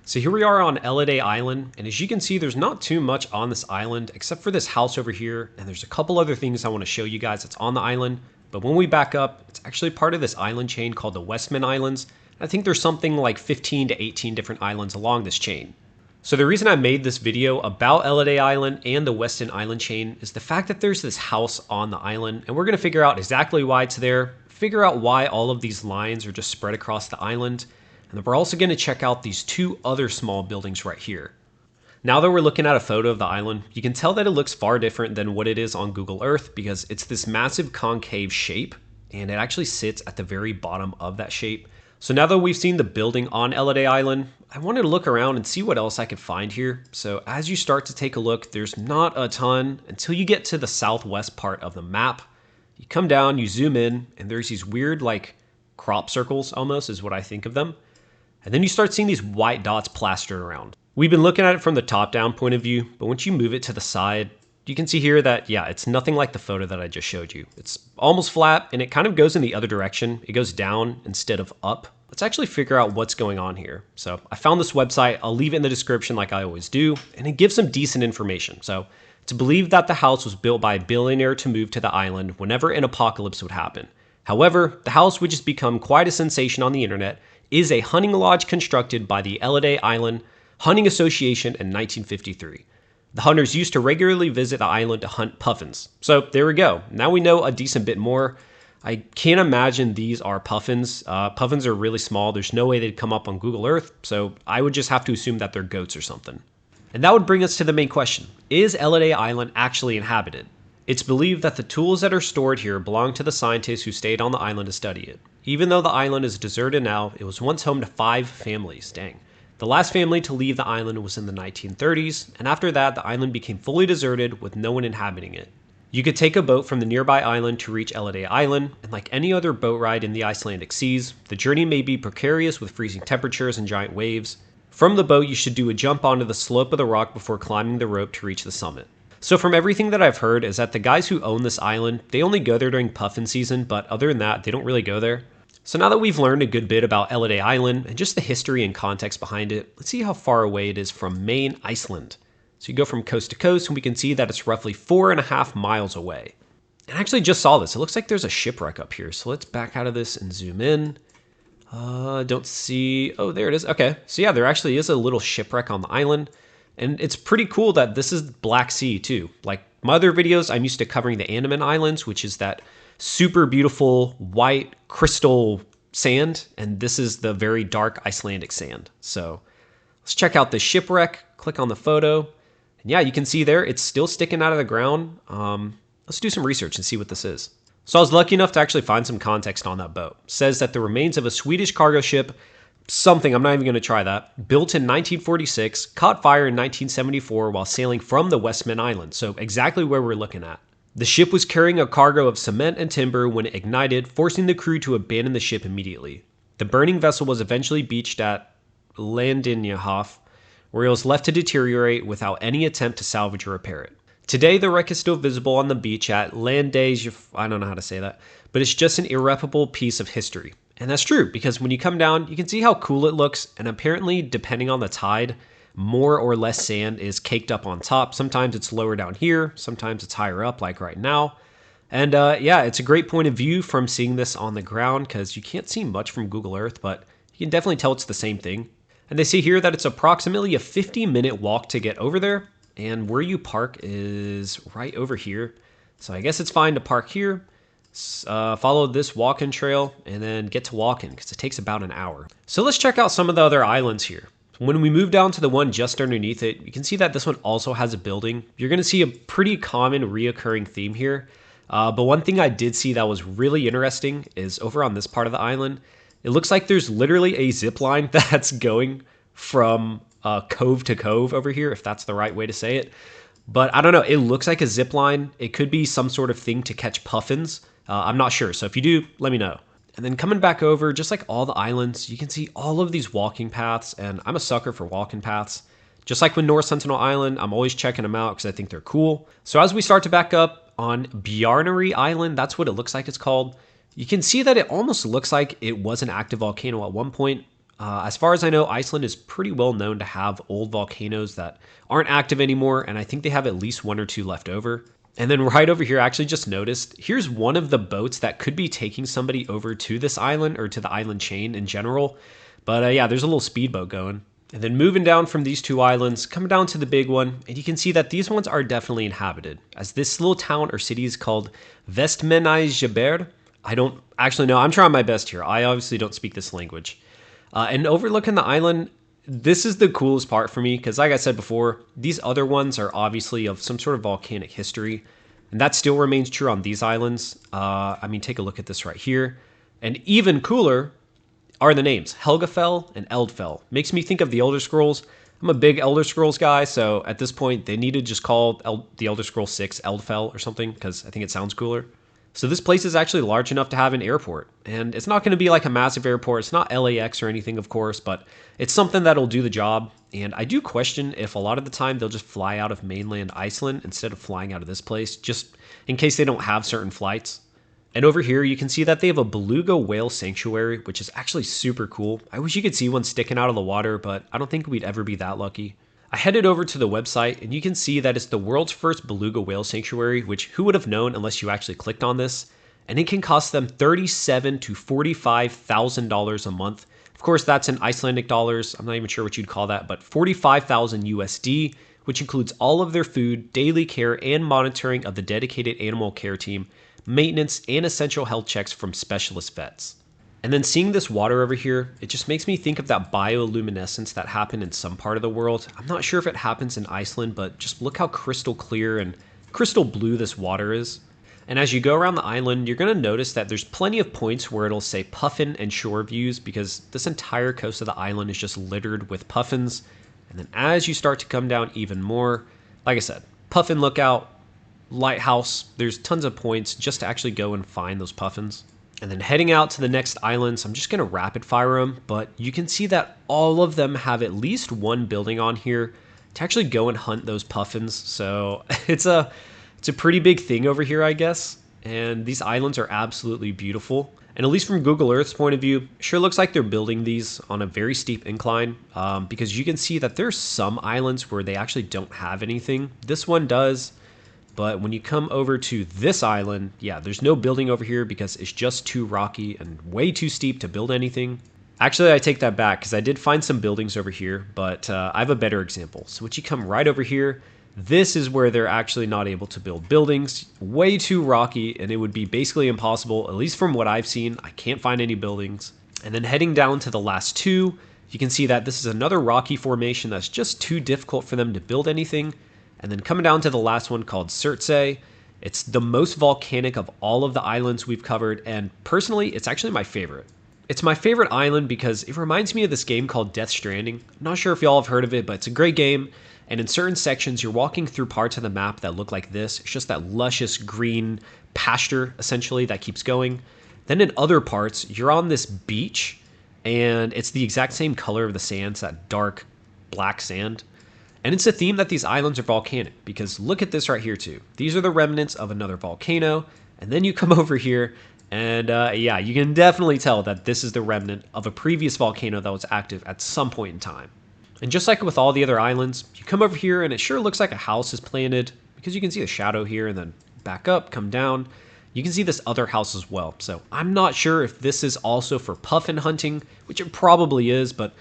So here we are on Ellidaey Island, and as you can see, there's not too much on this island except for this house over here, and there's a couple other things I want to show you guys that's on the island. But when we back up, it's actually part of this island chain called the Westman Islands. I think there's something like 15 to 18 different islands along this chain. So the reason I made this video about Ellidaey Island and the Westman Island chain is the fact that there's this house on the island, and we're going to figure out exactly why it's there, figure out why all of these lines are just spread across the island, and then we're also going to check out these two other small buildings right here. Now that we're looking at a photo of the island, you can tell that it looks far different than what it is on Google Earth because it's this massive concave shape, and it actually sits at the very bottom of that shape. So now that we've seen the building on Ellidaey Island, I wanted to look around and see what else I could find here. So as you start to take a look, there's not a ton until you get to the southwest part of the map. You come down, you zoom in, and there's these weird like crop circles almost is what I think of them. And then you start seeing these white dots plastered around. We've been looking at it from the top-down point of view, but once you move it to the side, you can see here that, yeah, it's nothing like the photo that I just showed you. It's almost flat, and it kind of goes in the other direction. It goes down instead of up. Let's actually figure out what's going on here. So I found this website. I'll leave it in the description like I always do, and it gives some decent information. So it's believed that the house was built by a billionaire to move to the island whenever an apocalypse would happen. However, the house, which has become quite a sensation on the internet, is a hunting lodge constructed by the Ellidaey Island Hunting Association in 1953. The hunters used to regularly visit the island to hunt puffins. So there we go. Now we know a decent bit more. I can't imagine these are puffins. Puffins are really small. There's no way they'd come up on Google Earth, so I would just have to assume that they're goats or something. And that would bring us to the main question. Is Ellidaey Island actually inhabited? It's believed that the tools that are stored here belong to the scientists who stayed on the island to study it. Even though the island is deserted now, it was once home to 5 families. Dang. The last family to leave the island was in the 1930s, and after that, the island became fully deserted with no one inhabiting it. You could take a boat from the nearby island to reach Ellidaey Island, and like any other boat ride in the Icelandic seas, the journey may be precarious with freezing temperatures and giant waves. From the boat, you should do a jump onto the slope of the rock before climbing the rope to reach the summit. So from everything that I've heard is that the guys who own this island, they only go there during puffin season, but other than that, they don't really go there. So now that we've learned a good bit about Ellidaey Island and just the history and context behind it, let's see how far away it is from main Iceland. So you go from coast to coast and we can see that it's roughly 4.5 miles away. And I actually just saw this. It looks like there's a shipwreck up here. So let's back out of this and zoom in. Don't see, oh, there it is. Okay, so yeah, there actually is a little shipwreck on the island. And it's pretty cool that this is Black Sea too. Like my other videos, I'm used to covering the Andaman Islands, which is that super beautiful white crystal sand. And this is the very dark Icelandic sand. So let's check out the shipwreck, click on the photo. And yeah, you can see there, it's still sticking out of the ground. Let's do some research and see what this is. So I was lucky enough to actually find some context on that boat. It says that the remains of a Swedish cargo ship, something, I'm not even going to try that, built in 1946, caught fire in 1974 while sailing from the Westman Island. So exactly where we're looking at. The ship was carrying a cargo of cement and timber when it ignited, forcing the crew to abandon the ship immediately. The burning vessel was eventually beached at Landeyjavegur, where it was left to deteriorate without any attempt to salvage or repair it. Today, the wreck is still visible on the beach at Landeyjavegur, I don't know how to say that, but it's just an irreparable piece of history. And that's true, because when you come down, you can see how cool it looks, and apparently, depending on the tide, more or less sand is caked up on top. Sometimes it's lower down here, sometimes it's higher up, like right now. And yeah, it's a great point of view from seeing this on the ground, because you can't see much from Google Earth, but you can definitely tell it's the same thing. And they say here that it's approximately a 50-minute walk to get over there, and where you park is right over here. So I guess it's fine to park here, follow this walking trail, and then get to walking, because it takes about an hour. So let's check out some of the other islands here. When we move down to the one just underneath it, you can see that this one also has a building. You're going to see a pretty common reoccurring theme here. But one thing I did see that was really interesting is over on this part of the island, it looks like there's literally a zip line that's going from cove to cove over here, if that's the right way to say it. But I don't know, it looks like a zip line. It could be some sort of thing to catch puffins. I'm not sure. So if you do, let me know. And then coming back over, just like all the islands, you can see all of these walking paths, and I'm a sucker for walking paths. Just like with North Sentinel Island, I'm always checking them out because I think they're cool. So as we start to back up on Bjarnarey Island, that's what it looks like it's called. You can see that it almost looks like it was an active volcano at one point. As far as I know, Iceland is pretty well known to have old volcanoes that aren't active anymore, and I think they have at least one or two left over. And then right over here, I actually just noticed, here's one of the boats that could be taking somebody over to this island or to the island chain in general. But yeah, there's a little speedboat going. And then moving down from these two islands, coming down to the big one, and you can see that these ones are definitely inhabited, as this little town or city is called Westman. I don't actually know. I'm trying my best here. I obviously don't speak this language. And overlooking the island, this is the coolest part for me because, like I said before, these other ones are obviously of some sort of volcanic history, and that still remains true on these islands. I mean, take a look at this right here. And even cooler are the names Helgafell and Eldfell. Makes me think of the Elder Scrolls. I'm a big Elder Scrolls guy, so at this point, they need to just call the Elder Scrolls 6 Eldfell or something because I think it sounds cooler. So this place is actually large enough to have an airport, and it's not going to be like a massive airport. It's not LAX or anything, of course, but it's something that'll do the job. And I do question if a lot of the time they'll just fly out of mainland Iceland instead of flying out of this place, just in case they don't have certain flights. And over here, you can see that they have a beluga whale sanctuary, which is actually super cool. I wish you could see one sticking out of the water, but I don't think we'd ever be that lucky. I headed over to the website, and you can see that it's the world's first beluga whale sanctuary, which who would have known unless you actually clicked on this? And it can cost them $37,000 to $45,000 a month. Of course, that's in Icelandic dollars. I'm not even sure what you'd call that, but 45,000 USD, which includes all of their food, daily care, and monitoring of the dedicated animal care team, maintenance, and essential health checks from specialist vets. And then seeing this water over here, it just makes me think of that bioluminescence that happened in some part of the world. I'm not sure if it happens in Iceland, but just look how crystal clear and crystal blue this water is. And as you go around the island, you're going to notice that there's plenty of points where it'll say puffin and shore views because this entire coast of the island is just littered with puffins. And then as you start to come down even more, like I said, puffin lookout, lighthouse, there's tons of points just to actually go and find those puffins. And then heading out to the next islands, I'm just going to rapid fire them, but you can see that all of them have at least one building on here to actually go and hunt those puffins. So it's a pretty big thing over here, I guess. And these islands are absolutely beautiful. And at least from Google Earth's point of view, it sure looks like they're building these on a very steep incline because you can see that there's some islands where they actually don't have anything. This one does. But when you come over to this island, yeah, there's no building over here because it's just too rocky and way too steep to build anything. Actually, I take that back because I did find some buildings over here, but I have a better example. So once you come right over here, this is where they're actually not able to build buildings. Way too rocky, and it would be basically impossible, at least from what I've seen. I can't find any buildings. And then heading down to the last two, you can see that this is another rocky formation that's just too difficult for them to build anything. And then coming down to the last one called Surtsey, it's the most volcanic of all of the islands we've covered, and personally, it's actually my favorite. It's my favorite island because it reminds me of this game called Death Stranding. I'm not sure if y'all have heard of it, but it's a great game, and in certain sections, you're walking through parts of the map that look like this. It's just that luscious green pasture, essentially, that keeps going. Then in other parts, you're on this beach, and it's the exact same color of the sand, it's that dark black sand. And it's a theme that these islands are volcanic, because look at this right here too. These are the remnants of another volcano, and then you come over here, and yeah, you can definitely tell that this is the remnant of a previous volcano that was active at some point in time. And just like with all the other islands, you come over here and it sure looks like a house is planted, because you can see the shadow here, and then back up, come down. You can see this other house as well. So I'm not sure if this is also for puffin hunting, which it probably is, but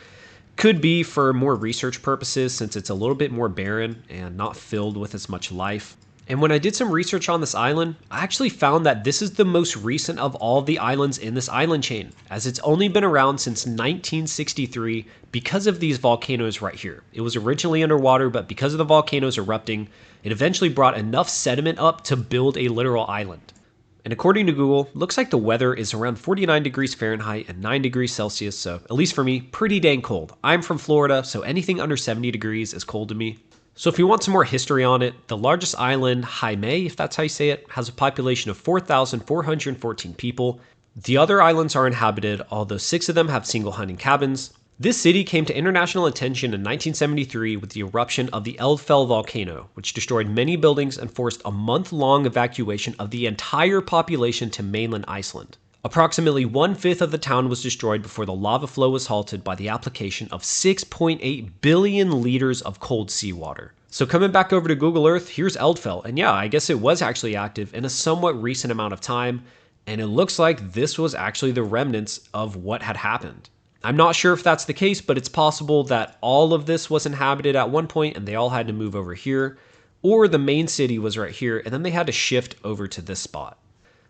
could be for more research purposes since it's a little bit more barren and not filled with as much life. And when I did some research on this island, I actually found that this is the most recent of all the islands in this island chain, as it's only been around since 1963 because of these volcanoes right here. It was originally underwater, but because of the volcanoes erupting, it eventually brought enough sediment up to build a literal island. And according to Google, looks like the weather is around 49 degrees Fahrenheit and 9 degrees Celsius, so at least for me, pretty dang cold. I'm from Florida, so anything under 70 degrees is cold to me. So if you want some more history on it, the largest island, Heimaey, if that's how you say it, has a population of 4,414 people. The other islands are inhabited, although 6 of them have single hunting cabins. This city came to international attention in 1973 with the eruption of the Eldfell volcano, which destroyed many buildings and forced a month-long evacuation of the entire population to mainland Iceland. Approximately 1/5 of the town was destroyed before the lava flow was halted by the application of 6.8 billion liters of cold seawater. So coming back over to Google Earth, here's Eldfell, and yeah, I guess it was actually active in a somewhat recent amount of time, and it looks like this was actually the remnants of what had happened. I'm not sure if that's the case, but it's possible that all of this was inhabited at one point and they all had to move over here, or the main city was right here and then they had to shift over to this spot.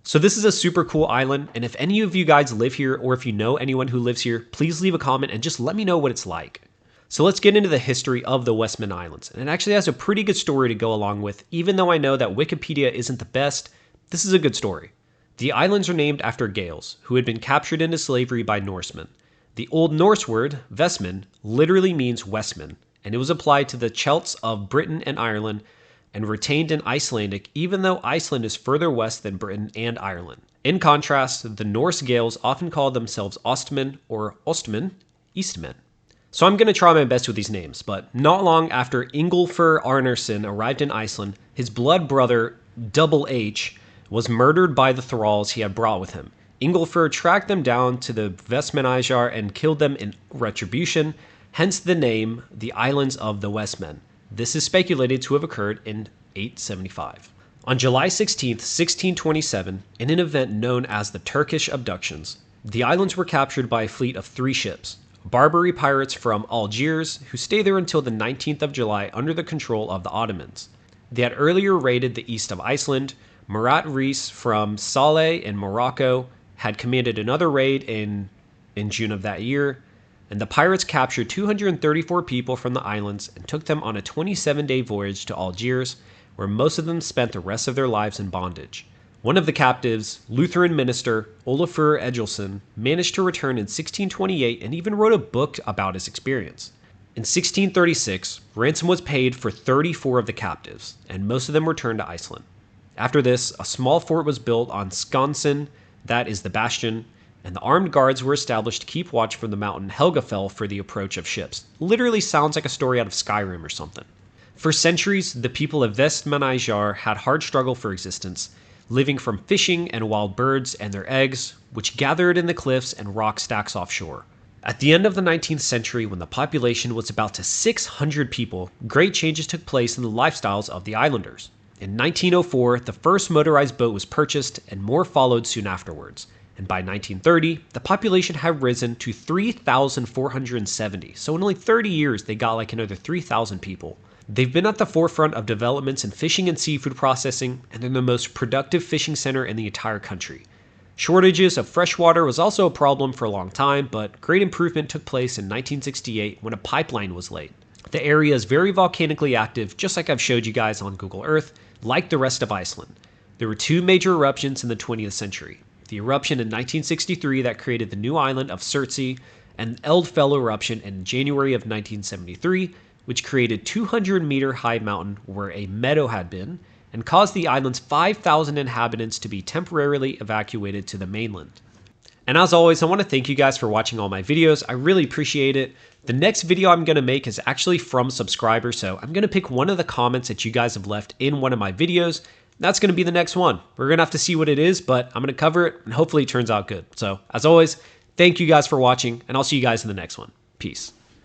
So this is a super cool island, and if any of you guys live here or if you know anyone who lives here, please leave a comment and just let me know what it's like. So let's get into the history of the Westman Islands, and it actually has a pretty good story to go along with. Even though I know that Wikipedia isn't the best, this is a good story. The islands are named after Gaels, who had been captured into slavery by Norsemen. The Old Norse word, Vestman, literally means Westman, and it was applied to the Celts of Britain and Ireland and retained in Icelandic, even though Iceland is further west than Britain and Ireland. In contrast, the Norse Gaels often called themselves Ostmen or Ostmen, Eastmen. So I'm going to try my best with these names, but not long after Ingolfur Arnarsson arrived in Iceland, his blood brother, Double H, was murdered by the thralls he had brought with him. Ingolfur tracked them down to the Vestmannaeyjar and killed them in retribution, hence the name, the Islands of the Westmen. This is speculated to have occurred in 875. On July 16, 1627, in an event known as the Turkish Abductions, the islands were captured by a fleet of 3 ships, Barbary pirates from Algiers, who stayed there until the 19th of July under the control of the Ottomans. They had earlier raided the east of Iceland. Murat Reis from Saleh in Morocco had commanded another raid in June of that year, and the pirates captured 234 people from the islands and took them on a 27-day voyage to Algiers, where most of them spent the rest of their lives in bondage. One of the captives, Lutheran minister Olafur Egilsson, managed to return in 1628 and even wrote a book about his experience. In 1636, ransom was paid for 34 of the captives, and most of them returned to Iceland. After this, a small fort was built on Skansen, that is the bastion, and the armed guards were established to keep watch from the mountain Helgafell for the approach of ships. Literally sounds like a story out of Skyrim or something. For centuries, the people of Vestmannaeyjar had hard struggle for existence, living from fishing and wild birds and their eggs, which gathered in the cliffs and rock stacks offshore. At the end of the 19th century, when the population was about to 600 people, great changes took place in the lifestyles of the islanders. In 1904, the first motorized boat was purchased, and more followed soon afterwards. And by 1930, the population had risen to 3,470. So in only 30 years, they got like another 3,000 people. They've been at the forefront of developments in fishing and seafood processing, and they're the most productive fishing center in the entire country. Shortages of fresh water was also a problem for a long time, but great improvement took place in 1968 when a pipeline was laid. The area is very volcanically active, just like I've showed you guys on Google Earth, like the rest of Iceland. There were 2 major eruptions in the 20th century. The eruption in 1963 that created the new island of Surtsey, and Eldfell eruption in January of 1973, which created 200-meter high mountain where a meadow had been, and caused the island's 5,000 inhabitants to be temporarily evacuated to the mainland. And as always, I want to thank you guys for watching all my videos. I really appreciate it. The next video I'm going to make is actually from subscribers, so I'm going to pick one of the comments that you guys have left in one of my videos. That's going to be the next one. We're going to have to see what it is, but I'm going to cover it, and hopefully it turns out good. So, as always, thank you guys for watching, and I'll see you guys in the next one. Peace.